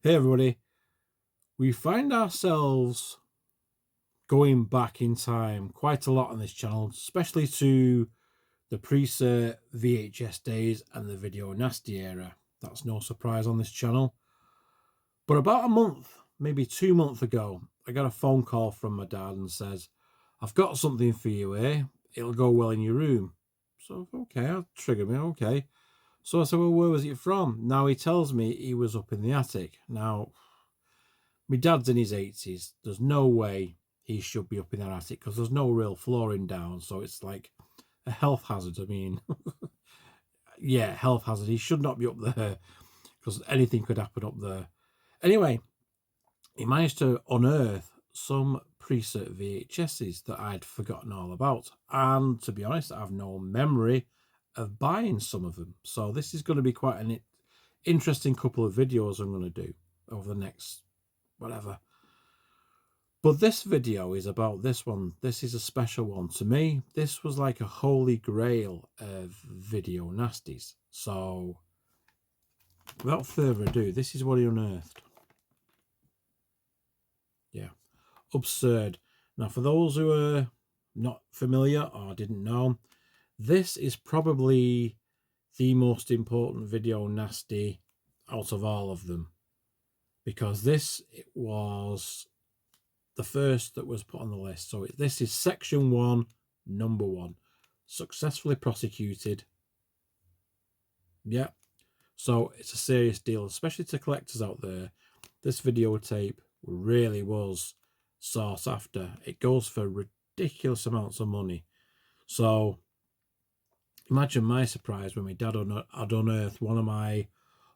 Hey everybody, we find ourselves going back in time quite a lot on this channel, especially to the pre-cert VHS days and the Video Nasty era. That's no surprise on this channel. But about a month, maybe 2 months ago, I got a phone call from my dad and says, I've got something for you, eh? It'll go well in your room. So, okay, I'll trigger me, okay. So I said, well, where was it from? Now he tells me he was up in the attic. Now, my dad's in his 80s. There's no way he should be up in that attic because there's no real flooring down. So it's like a health hazard. I mean, yeah, health hazard. He should not be up there because anything could happen up there. Anyway, he managed to unearth some pre-cert VHSs that I'd forgotten all about. And to be honest, I have no memory of buying some of them. So this is going to be quite an interesting couple of videos I'm going to do over the next whatever. But this video is about this one. This is a special one to me. This was like a holy grail of video nasties. So without further ado, this is what he unearthed. Yeah, absurd. Now for those who are not familiar or didn't know, this is probably the most important video nasty out of all of them, because this was the first that was put on the list. So this is section 1, number 1, successfully prosecuted. Yeah, so it's a serious deal, especially to collectors out there. This videotape really was sought after. It goes for ridiculous amounts of money. So imagine my surprise when my dad had unearthed one of my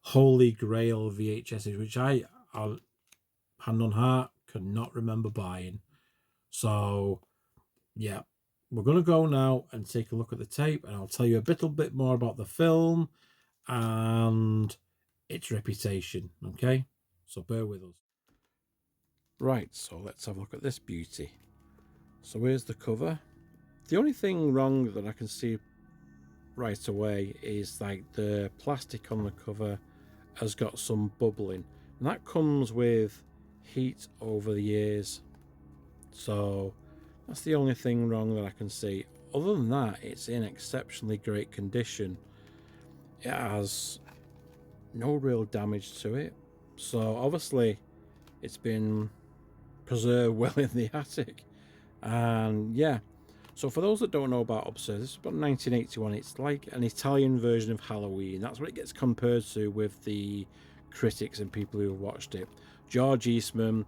holy grail VHSs, which I hand on heart could not remember buying. So yeah, we're going to go now and take a look at the tape, and I'll tell you a little bit more about the film and its reputation. Okay, so bear with us. Right, so let's have a look at this beauty. So here's the cover. The only thing wrong that I can see right away is like the plastic on the cover has got some bubbling, and that comes with heat over the years. So that's the only thing wrong that I can see. Other than that, it's in exceptionally great condition. It has no real damage to it, so obviously it's been preserved well in the attic. And yeah, so for those that don't know about Absurd, this is about 1981. It's like an Italian version of Halloween. That's what it gets compared to with the critics and people who have watched it. George Eastman,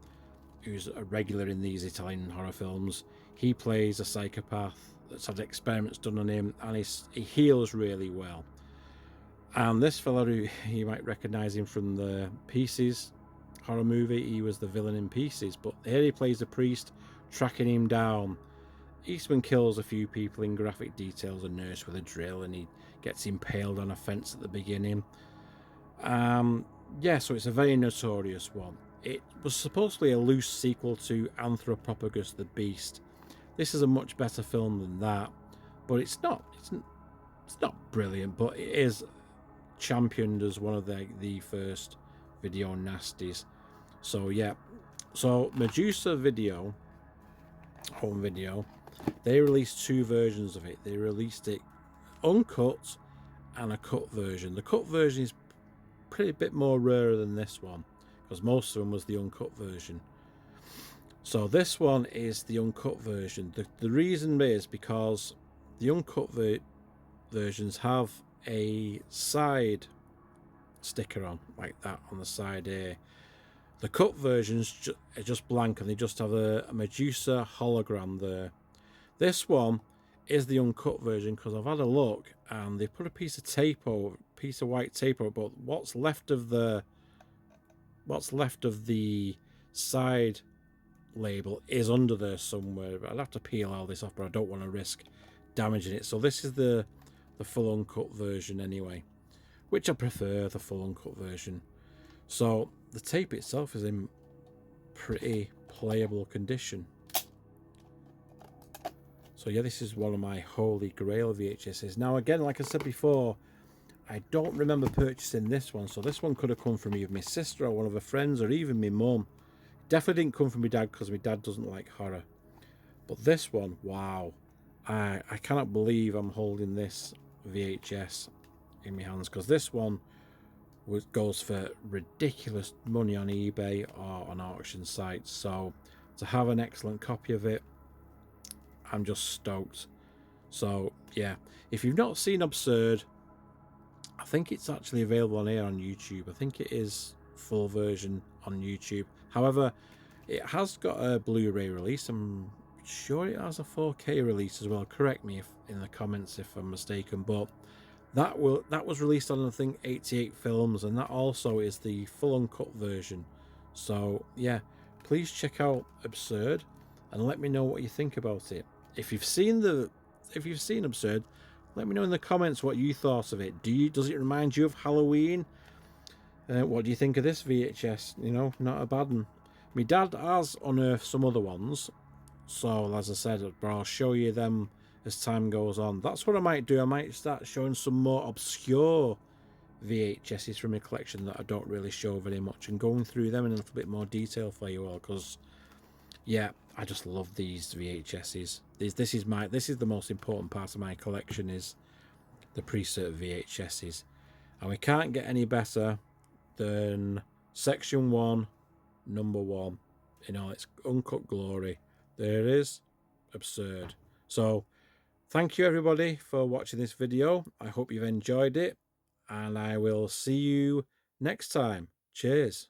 who's a regular in these Italian horror films, he plays a psychopath that's had experiments done on him, and he heals really well. And this fella, who you might recognize him from the Pieces horror movie, he was the villain in Pieces, but here he plays a priest tracking him down. Eastman kills a few people in graphic details, a nurse with a drill, and he gets impaled on a fence at the beginning. Yeah, so it's a very notorious one. It was supposedly a loose sequel to Anthropophagus the Beast. This is a much better film than that, but it's not brilliant, but it is championed as one of the first video nasties. So yeah, so Medusa Video, home video, they released 2 versions of it. They released it uncut and a cut version. The cut version is pretty bit more rarer than this one, because most of them was the uncut version. So this one is the uncut version. The reason is because the uncut versions have a side sticker on, like that on the side here. The cut versions are just blank, and they just have a Medusa hologram there. This one is the uncut version, because I've had a look and they put a piece of tape over, piece of white tape over, but what's left of the side label is under there somewhere. I'd have to peel all this off, but I don't want to risk damaging it. So this is the full uncut version anyway, which I prefer, the full uncut version. So the tape itself is in pretty playable condition. So yeah, this is one of my holy grail VHSs. Now again, like I said before, I don't remember purchasing this one, so this one could have come from either my sister or one of her friends or even my mum. Definitely didn't come from my dad because my dad doesn't like horror. But this one, wow. I cannot believe I'm holding this VHS in my hands, because this one goes for ridiculous money on eBay or on auction sites. So to have an excellent copy of it, I'm just stoked. So yeah, if you've not seen Absurd, I think it's actually available on here on YouTube. I think it is full version on YouTube. However, it has got a Blu-ray release. I'm sure it has a 4K release as well. Correct me if in the comments if I'm mistaken, but that was released on, I think, 88 films, and that also is the full uncut version. So yeah, please check out Absurd and let me know what you think about it. If you've seen Absurd, let me know in the comments what you thought of it. Does it remind you of Halloween? What do you think of this VHS? You know, not a bad one. My dad has unearthed some other ones, so as I said, but I'll show you them as time goes on. That's what I might do. I might start showing some more obscure VHSs from my collection that I don't really show very much, and going through them in a little bit more detail for you all, because yeah, I just love these VHSs. This is the most important part of my collection, is the pre-cert VHSs, and we can't get any better than section 1, number 1, in all its uncut glory. There it is, Absurd. So thank you everybody for watching this video. I hope you've enjoyed it, and I will see you next time. Cheers.